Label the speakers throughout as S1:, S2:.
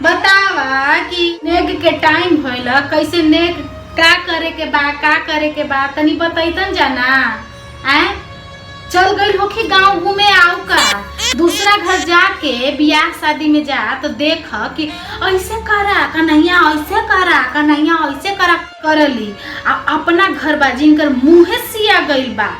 S1: बतावा कि नेग के टाइम होइल कैसे नेग का करे के बा तनी बतैतन जाना। आए चल गई होखी गांव घूमे आओ का दूसरा घर जाके बियाह शादी में जा तो देख कि ऐसे करा कन्हैया ऐसे करा करली अपना घर बा जिनकर मुँहे सिया गइल बा।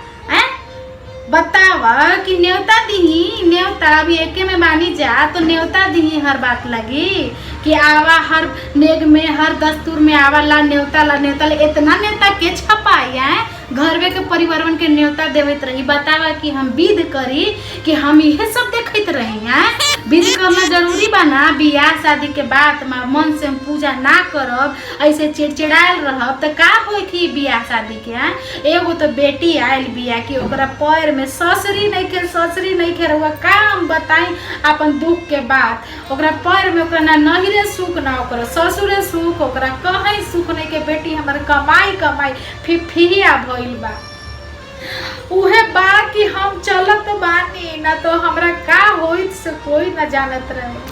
S1: बतावा कि न्योता दिही न्योता अभी एके में मानी जा तो न्योता दिही हर बात लगी कि आवा हर नेग में हर दस्तूर में आवा ला न्योता इतना न्योता के छपाई है घरवे के परिवारन के न्योता देवत रही। बतावा कि हम विध करी कि हम यह सब देखते रही हैं। विध करना जरूरी बा ना। बियाह शादी के बाद मन से हम पूजा ना करब ऐसे चिड़चिड़ायल रहब तो का होई कि बियाह शादी के एगो तो बेटी आयल बिया कि ओकरा पैर में ससुरी नहीं खे रहुआ का हम बताई अपन दुख के बात। ओकरा पैर में ओकरा ना नहिरे सुख ना ओकरा ससुरे सुख ओकरा कहीं सुख नहीं के बेटी हमारे कमाई फिरिया भइल बा। उहे बा कि हम चलत बानी ना तो हमरा का होइत से कोई न जानत रहे।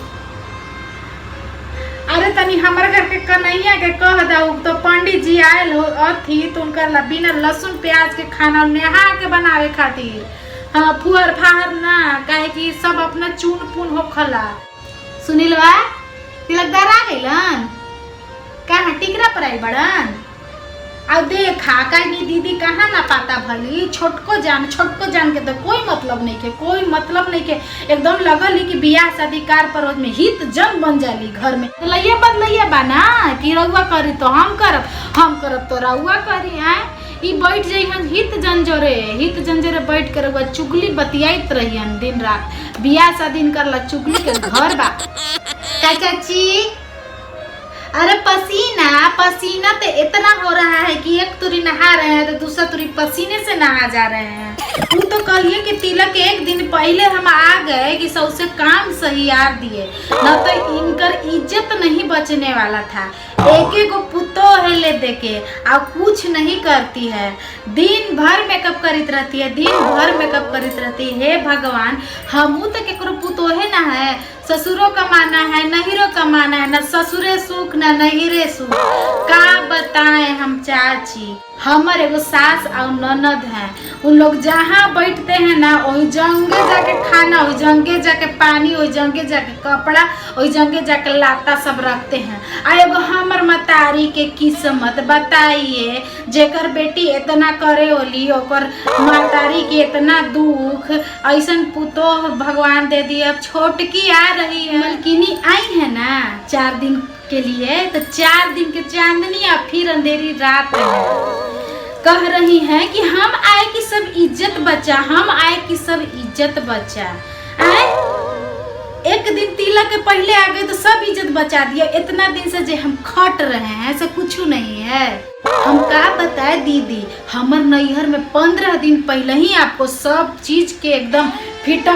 S1: अरे तनी हमारे घर के कन्हैया के कह दऊ तो पंडित जी आयल हो अथी तो उनका बिना लहसुन प्याज के खाना नेहा के बनावे खातिर हाँ फुहर फाहर ना काहे कि सब अपना चून पुन हो खला। सुनिलवा तिलकदार आ गइलन कहाँ टिकरा पर आई बड़न अब देखा कहीं दीदी कहाँ ना पाता भली छोटको जान के तो कोई मतलब नहीं के एकदम लगल ही कि बियाह शादी कार परोज में हित जंग बन जाली घर में तो लइया बदलइया बाना कि रउआ करी तो हम करब तो रउआ करी है। ई बैठ जाइहन हित जंजोरे बैठ कर रउआ चुगली बतियाइत रहियन दिन रात। बियाह शादी करला चुगली के घर बा चाची। अरे पसीना तो इतना हो रहा है कि एक तुरी नहा रहे हैं तो दूसरा तुरी पसीने से नहा जा रहे हैं। तू तो कहिए कि तिलक एक दिन पहले हम आ गए कि सबसे काम सही यार दिए न तो इनकर इज्जत नहीं बचने वाला था। एक पुतो है ले देके अब कुछ नहीं करती है दिन भर मेकअप करित रहती है। हे भगवान हमू तो केकरो पुतो है ना है ससुरो कमाना है नहिरो कमाना है न ससुरे सुख न नहिरे सुख का बताएं हम चाची। हमर एगो सास और ननद हैं उन लोग जहाँ बैठते हैं ना वही जंगे जाके खाना वही जंगे जाके पानी वही जंगे जाके कपड़ा वही जंगे जाके लाता सब रखते हैं। आ एगो हमर मतारी के किस्मत बताइए जेकर बेटी इतना करे ओली ओकर मतारी के इतना दुख ऐसन पुतो भगवान दे दिए। अब छोटकी आ रही है मलकिनी आई है ना 4 दिन के लिए तो 4 दिन के चांदनी और फिर अंधेरी रात है। कह रही हैं कि हम आए कि सब इज्जत बचा आए। एक दिन तिलक के पहले आ गए तो सब इज्जत बचा दिया। इतना दिन से जो हम खट रहे हैं ऐसा कुछ नहीं है। हम का बताए दीदी हमर नैहर में 15 दिन पहले ही आपको सब चीज के एकदम फिट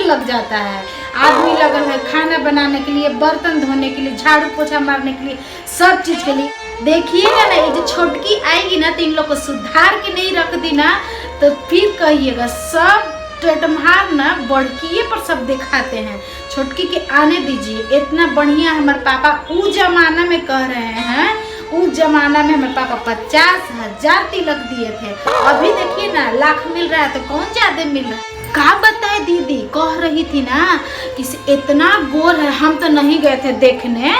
S1: लग जाता है। आदमी लगल है खाना बनाने के लिए बर्तन धोने के लिए झाड़ू पोछा मारने के लिए सब चीज के लिए। देखिएगा ना ये जो छोटकी आएगी ना तो इन लोग को सुधार के नहीं रख दी ना तो फिर कहिएगा सब टटमहार ना बड़किए पर सब दिखाते हैं। छोटकी के आने दीजिए इतना बढ़िया हमारे पापा उस जमाना में कह रहे हैं उस जमाना में हमारे पापा 50,000 तिलक दिए थे। अभी देखिए ना लाख मिल रहा है तो कौन ज्यादा मिल रहा है। का बताए दीदी कह रही थी ना कि इतना गोर है हम तो नहीं गए थे देखने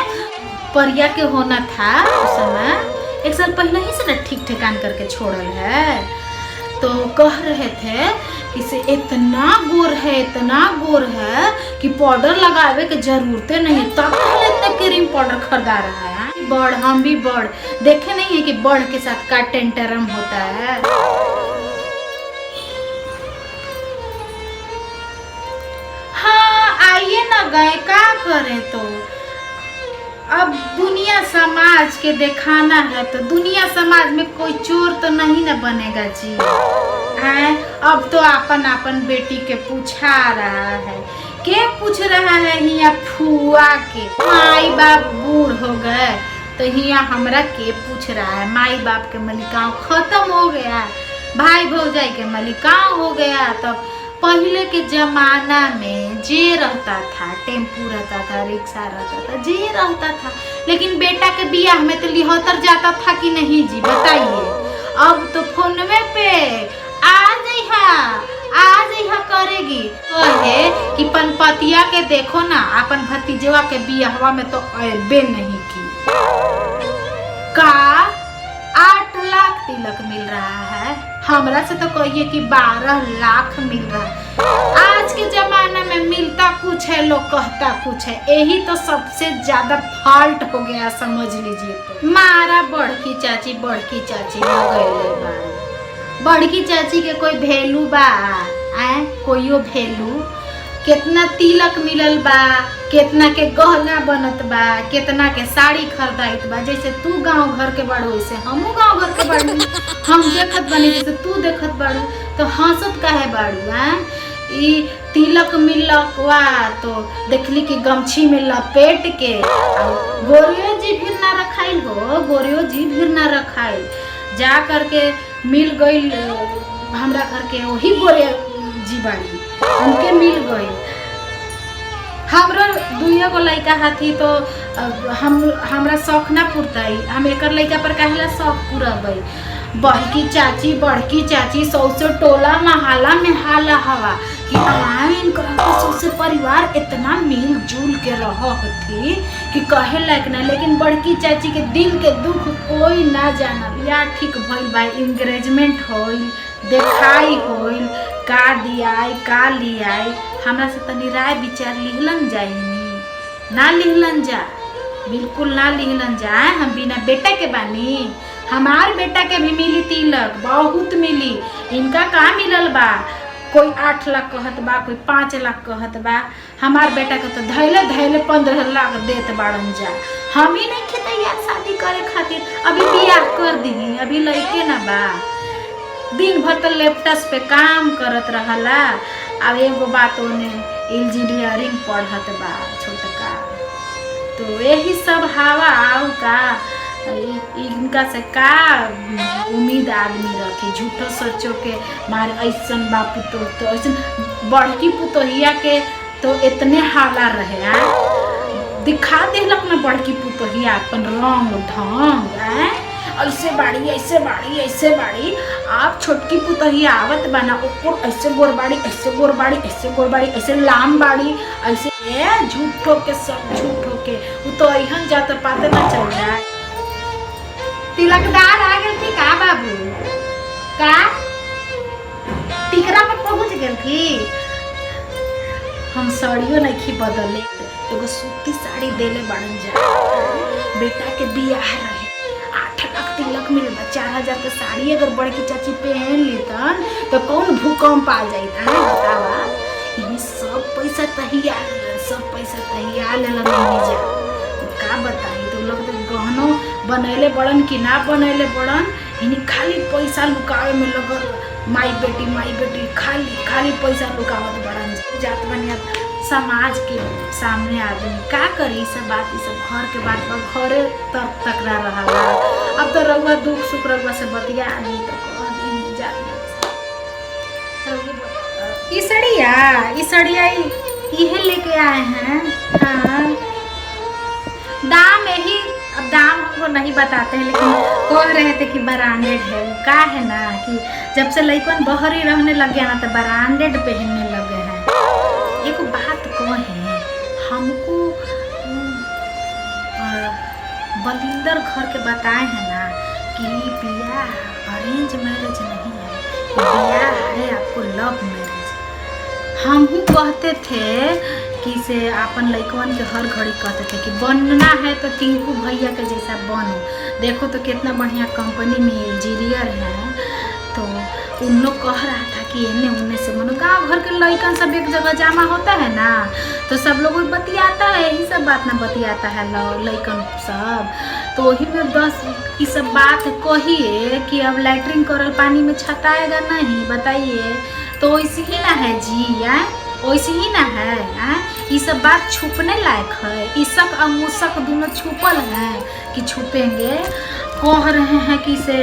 S1: परिया के होना था उस समय 1 साल पहले ही से ना ठीक ठिकान करके छोड़ल है तो कह रहे थे कि से इतना गोर है कि पाउडर लगावे के जरूरत नहीं तब इतना क्रीम पाउडर खरीदा रहा है। बड़ हम भी बड़ देखे नहीं है कि बड़ के साथ का टेंटरम होता है। हाँ आइए ना गए का करें तो अब दुनिया समाज के दिखाना है तो दुनिया समाज में कोई चोर तो नहीं ना बनेगा जी। अब तो अपन बेटी के पूछा रहा है के पूछ रहा है हिया फुआ के माई बाप बूढ़ हो गए तो हिया हमरा के पूछ रहा है। माई बाप के मलिकाओं खत्म हो गया भाई भौजाई के मलिकाओं हो गया तब पहले के जमाना में जे रहता था, टेम्पू रहता था, रिक्शा रहता था, जे रहता था, लेकिन बेटा के बियाह में तो लिहोतर जाता था कि नहीं जी बताइए। अब तो फोनवे पे आ जइहा करेगी कहे कि पनपतिया के देखो ना, अपन भतीजवा के बियाहवा में तो अबे नहीं की का 8 लाख तिलक मिल रहा है, हमरा से तो कहिए कि 12 लाख मिल रहा है। आज के जमाना में मिलता कुछ है, लोग कहता कुछ है, यही तो सबसे ज्यादा फॉल्ट हो गया समझ लीजिए। तो मारा बड़की चाची लगैले बा, बड़की चाची के कोई वैल्यू बा? कोई वैल्यू? कितना तिलक मिलल बा, कितना के गहना बनत बा, कितना के साड़ी खरीदाइत बा। जैसे तू गांव घर के बाड़ू वैसे हमहू गांव घर के बाड़ू, हम देखत बनी जैसे तू देखत बाड़ू, तो हंसत काहे बाड़ू? ई तिलक मिलक वा तो देखली कि गमछी में लपेट के गोरियो जी भी ना रखाइल हो, गोरियो जी भी ना रखाइल, जा करके मिल गई हमरा घर के वही गोरे जी बाड़ी, उनके मिल गई। हमरा 2 गो लड़का हाथी तो हमरा शौक ना पुरताई, हम एकर लड़का पर कहला शौक पुरबई। बड़की चाची सौसे टोला महला में हाला हवा कि इनकर सौसे परिवार इतना मिलजुल के रहती कि कहे लायक ना। लेकिन बड़की चाची के दिल के दुख कोई ना जानल। या ठीक भइल बा, इंगेजमेंट होइल, देखाई होइल, का दियाई का लियाई, हमरा से तनी राय विचार लिहलन जाइनी, ना लिहलन जा, बिल्कुल ना लिहलन जा। हम बिना बेटा के बानी, हमार बेटा के भी मिली तिलक, बहुत मिली। इनका का मिलल बा? कोई 8 लाख कहत बा, कोई 5 लाख कहत बा। हमार बेटा के तो धैले 15 लाख देत बाड़न जा। हम ही नहीं खे तैयार शादी करे खातिर, अभी बियाह कर दी, अभी लड़के ना बा। दिन भर तो लैपटॉप पे काम करत रहला। अब एगो बात ओने इंजीनियरिंग पढ़त बा छोटका, तो यही सब हवा आउ का इनका से का उम्मीद आदमी रखी। झूठो सचो के मारे ऐसन बापू तो ऐसन बड़की पुतोहिया के तो इतने हाला रहे दिखा देलक ना बड़की पुतोहिया अपन रंग ढंग, ऐसे बाड़ी। आप छोटकी पुतोहिया आवत बना ओकर ऐसे गोरबाड़ी, ऐसे लाम बाड़ी, ऐसे झूठो के सब झूठो के वो तो अहन जाता पाते ना चल जाए। तिलकदार आ गए थी का बाबू? का टिकरा पर पहुंच गए थी? हम साड़ियों नहीं बदले, एगो सूती साड़ी देले बाड़न जा। बेटा के बियाह रहे, 8 लाख तिलक मिले, 4000 के साड़ी अगर बड़की चाची पहन लेतन तो कौन भूकंप आ जाता है बतावा। ये सब पैसा तहिया लेलन जा, का बताई। तो लोग तो गहनो बनैले बड़न कि ना बनैले बड़न, इन्हीं खाली पैसा लुकावे में लगल। माई बेटी खाली पैसा लुकावत बड़न जात बनिया। समाज के सामने आदमी का करी सब बात, सब घर के बात घरे तक रहा। अब तो रउआ दुख सुख रउआ से बतिया नहीं तो ई सड़िया इहे लेके आए हैं। हाँ दाम यही, अब दाम हमको नहीं बताते हैं, लेकिन कह रहे थे कि ब्रांडेड है। वो का है ना कि जब से लड़कन बहरी रहने लग गया ना तो ब्रांडेड पहनने लगे हैं। एक बात कहे, हमको बलिंदर घर के बताए हैं ना कि बियाह अरेंज मैरिज नहीं है, बियाह है आपको लव मैरिज। हम ही कहते थे कि से अपन लड़कवन के हर घड़ी कहते थे कि बनना है तो टिंकू भैया के जैसा बनो। देखो तो कितना बढ़िया कंपनी में इंजीनियर है। तो उन लोग कह रहा था कि इन्हें उन्हें से मनो गाँव घर के लड़कन सब एक जगह जमा होता है ना, तो सब लोग बतियाता है, यही सब बात ना बतियाता है लड़कन सब। तो वही में बस ये सब बात कहिए कि अब लैट्रिन करल पानी में छताएगा नहीं, बताइए। तो वैसे ही ना है जी, वैसे ही ना है। ये सब बात छुपने लायक है। इसक और मुसक दोनों छुपल हैं कि छुपेंगे। कह रहे हैं कि से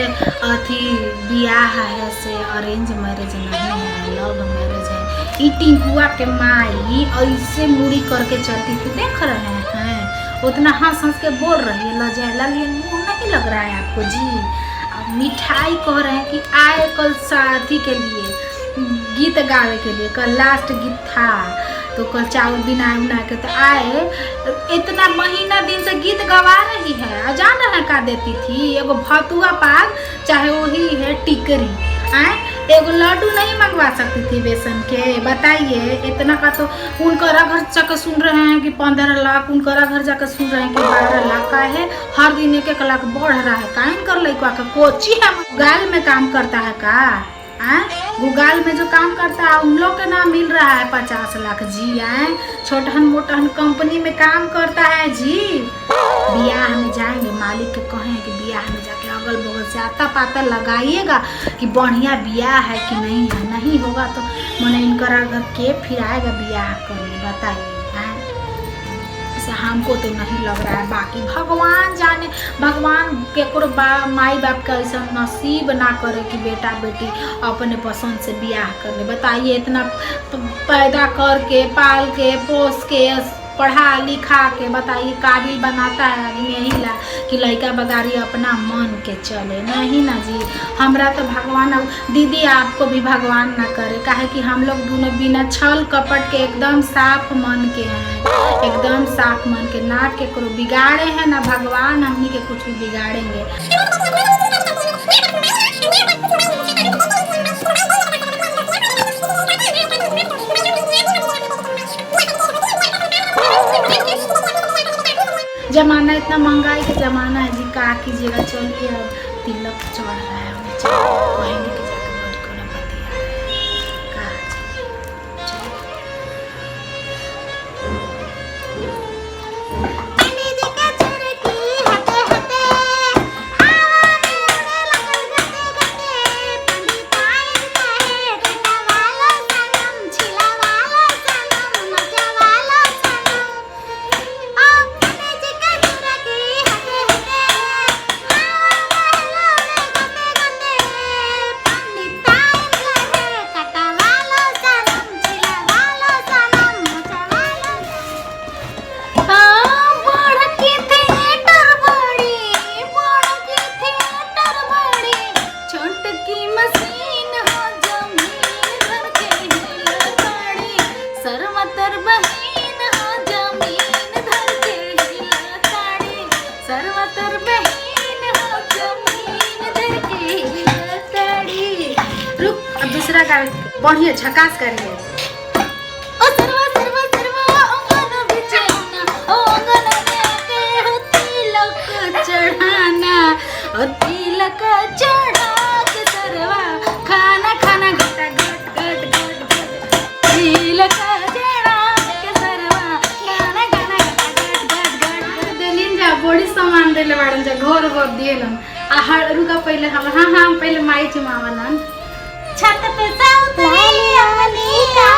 S1: अथी बियाह है से अरेंज मैरिज नहीं है, लव मैरिज है। ई टिंकुआ के माई ऐसे मुड़ी करके चलती थी, देख रहे हैं, उतना हंस हंस के बोल रही है, लजाला लिए मुँह नहीं लग रहा है आपको जी। अब मिठाई कह रहे हैं कि आए कल शादी के लिए गीत गावे के लिए, कल लास्ट गीत था तो कल चावल बिना उना के तो आए, इतना महीना दिन से गीत गवा रही है। जान रहे का देती थी, एगो भतुआ पाग चाहे वही है टिकरी, आए एगो लड्डू नहीं मंगवा सकती थी बेसन के, बताइए। इतना का तो उनका घर जाकर सुन रहे हैं कि 15 लाख, उनका घर जाकर सुन रहे हैं कि 12 लाख का है, हर दिन 1-1 लाख बढ़ रहा है। काइन कर लड़का का कोची है, गाल में काम करता है का, गुगाल में जो काम करता है उन लोग के नाम मिल रहा है 50 लाख जी। आए छोटहन मोटहन कंपनी में काम करता है जी। बियाह में जाएंगे, मालिक के कहें कि बियाह में जाके अगल बगल से आता पाता लगाइएगा कि बढ़िया बियाह है कि नहीं है, नहीं होगा तो मैंने इनका घर के फिर आएगा बियाह करने, बताइए। हमको तो नहीं लग रहा है, बाकी भगवान जाने, भगवान के माई बाप का ऐसा नसीब ना करे कि बेटा बेटी अपने पसंद से बियाह कर ले। बताइए इतना पैदा करके पाल के पोस के पढ़ा लिखा के, बताइए काबिल बनाता है आदमी, यही ला कि लड़का बगारी अपना मन के चले, नहीं ना जी। हमरा तो भगवान, दीदी आपको भी भगवान ना करे, काहे कि हम लोग दोनों बिना छल कपट के एकदम साफ मन के हैं, एकदम साफ मन के, ना के करो बिगाड़े हैं ना भगवान हमनी के कुछ भी बिगाड़ेंगे। जमाना इतना महंगाई का जमाना है जी, का कीजिएगा। चलिए अब तिलक चढ़ रहा है, हमें कहेंगे कि जाकर बड़ी कोना बतिया बढ़िया झकास करिए। तिलक चढ़ा के सरवा खाना खाना घट घट घट घट घट, तिलक चढ़ा के सरवा खाना खाना घट घट घट घट। देलिन जा बड़ी सामान देले बाड़न जा, घर घर दिएलन। आ रुका पहले हम, हाँ पहले माई चुमावलन। छत पे लाली का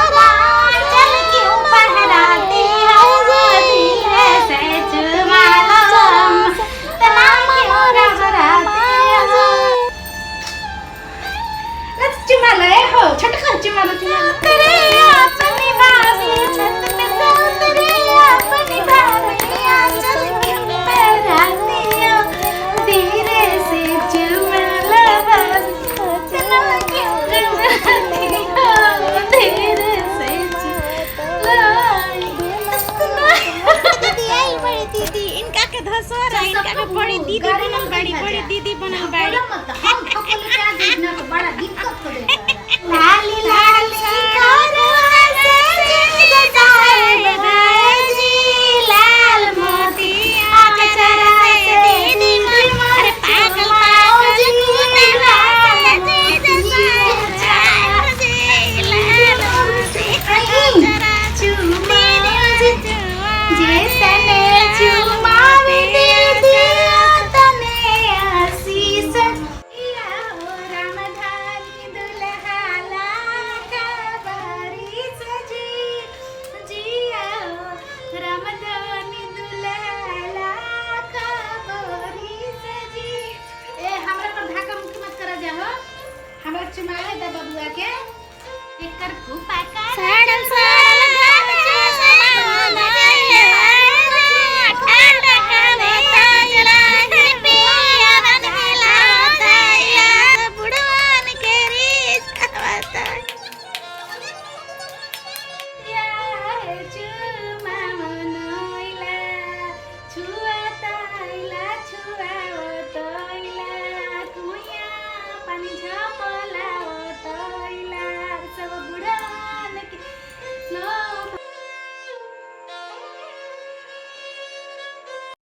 S1: चल क्यों पहराती हो धीरे से चुमालम, तना क्यों रगड़ाती हो। let's चुमाले हो, छटकर चुमालो तेरे अपनी भाभी छत पे तेरे अपनी भाभी चल क्यों पहराती हो धीरे से चुमालम, तना क्यों दीदी इनका के धसोर है, इनका के बड़ी दीदी बनल बड़ी, बड़ी दीदी बनल बड़ी। हम खपल क्या देखना तो बड़ा दिक्कत हो जाता है। लाली लाली करो हंसे जैसे बाजी लाल मोती आचरा से दीदी अरे पागल पागल कूदे लाल कर फूफा का
S2: साड़ल सा